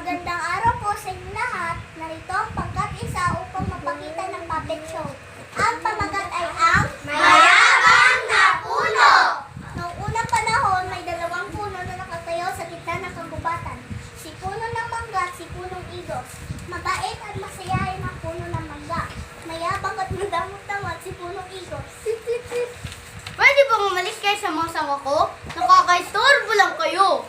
Magandang araw po sa inyo lahat. Narito ang pagkat-isa upang mapakita ng puppet show. Ang pamagat ay ang Mayabang na Puno! Noong unang panahon, may dalawang puno na nakatayo sa gitna ng kagubatan. Si puno ng mangga at si punong igos. Mabait at masayahin ang puno ng mangga. Mayabang at madamot-damot si punong igos. Pwede bang umalis kayo sa mga sanga ko? Nakaka-istorbo lang kayo.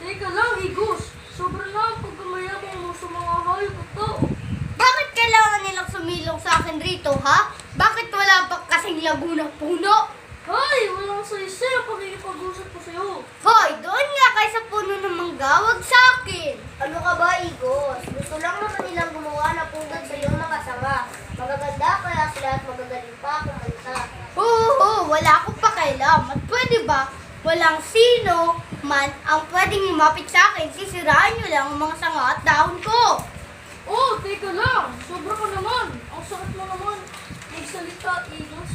Teka lang, Igos. Sobrang na ang pagkamayabang mo sa mga hayop at tao. Bakit kailangan nilang sumilong sa akin rito, ha? Bakit wala pa kasing lagunang puno? Hay! Walang saysay ang pakikipag-usap ko sa'yo. Hoy, doon nga kayo sa puno ng mangga, wag sa akin. Ano ka ba, Igos? Gusto lang naman nilang gumawa na pugad sa iyong mga sanga. Magaganda kaya sila at magagaling pa kumanta. Oo, wala akong pakialam. At pwede ba, walang sino man ang pwedeng lumapit sa akin, sisirain nyo lang ang mga sanga at dahon ko. Oh, teka lang. Sobra ka naman. Ang sakit mo naman. Magsalita, Igos.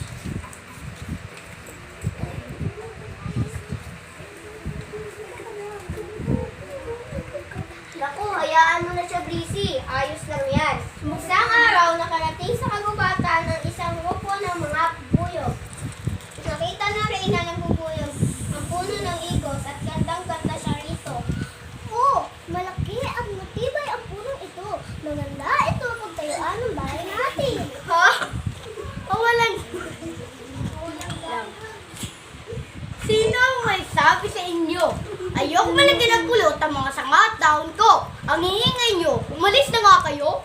Naku, hayaan mo na siya, Breezy. Ayos lang yan. Isang araw, nakarating sa kagubatan ng isang grupo ng mga bubuyog. Nakita na Reyna ng bubuyog ang puno ng igos at gandang-ganda siya rito. Oh, malaki at matibay ang punong ito. Maganda ito ang pagtayuan ng bahay natin. Ha? Kawalan. Sino ang may sabi sa inyo? Ayoko malagyan ng pulot ang mga sanga at dahon ko. Ang hiingay nyo, umalis na nga kayo.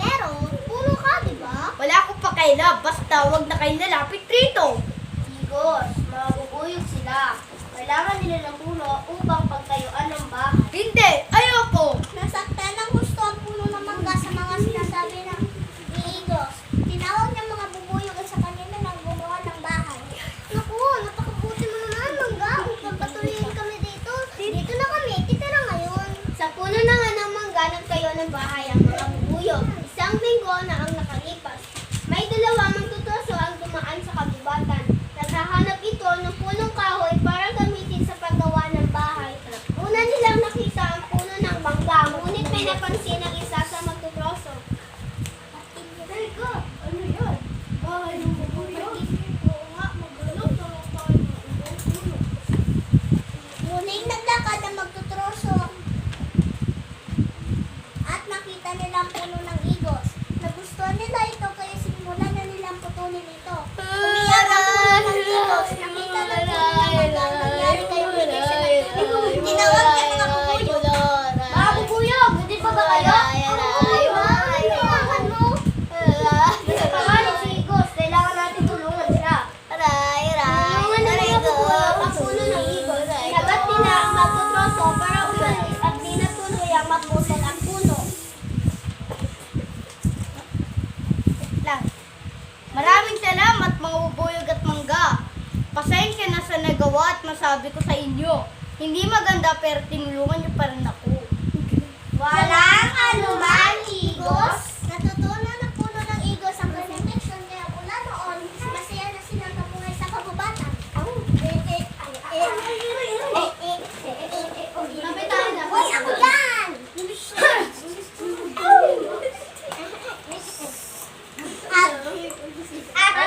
Pero, puno ka, di ba? Wala akong pakialam, basta wag na kayo lalapit rito. Igos, mga bubuyog sila. Kailangan nila ng puno upang pagtayuan ng bahay. Hindi, ayoko. Nasaktan ng gusto ang puno ng mangga sa mga sinasabi ng igos. Tinawag niya mga bubuyog sa kanila ng gumawa ng bahay. Naku, napakabuti mo naman, mangga. Upang patuloyin kami dito. Dito na kami, titira ngayon. Sa puno na nga ng mangga nagtayo ng bahay ang mga bubuyog. Isang linggo na ang nakalipas. May dalawa magtutuso ang dumaan sa kagubatan. Naghahanap ito ng punong kahoy para gamitin sa paggawa ng bahay. Una nilang nakita ang puno ng mangga, ngunit may napansin ang isa sa magtutroso. Teka, ano yan? Bahay ng bubuyog? Oo nga, magalog. Tawag tayo ng ibang puno. Muling naglakad ang magtutroso at nakita nila ang puno ng igos. Nagustuhan nila ito kaya simulan na nilang putulin ito. Umiyak ang puno ng igos. Nakita ng puno ng mangga ang nangyari kayo hindi siya nagtulog. Tinawag niya mga bubuyog. Mga bubuyog, hindi pa ba kayo? Sa pangalan si Igos, kailangan natin tulungan siya. Tulungan na mga bubuyog ang puno ng igos. Inagat nila ang magtutroso para umalis at di natuloy ang maputol ang puno. Lang. Maraming salamat mga bubuyog at mangga. Pasensya na sa nagawa at masabi ko sa inyo. Hindi maganda pero tinulungan niyo pa rin ako. Walang anuman, Igos. Natutunan ng puno ng igos ang kanyang leksyon kaya mula noon, masaya na silang kabuhay sa kagubatan. Sabi tayo na. Hoy, ako yan!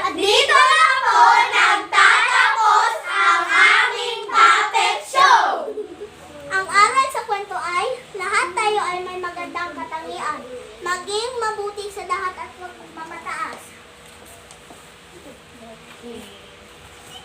At dito na po nagtatapos ang aming puppet show. Ang aral sa kwento ay, lahat tayo ay may magandang katangian. Maging mabuti sa lahat at huwag mamataas.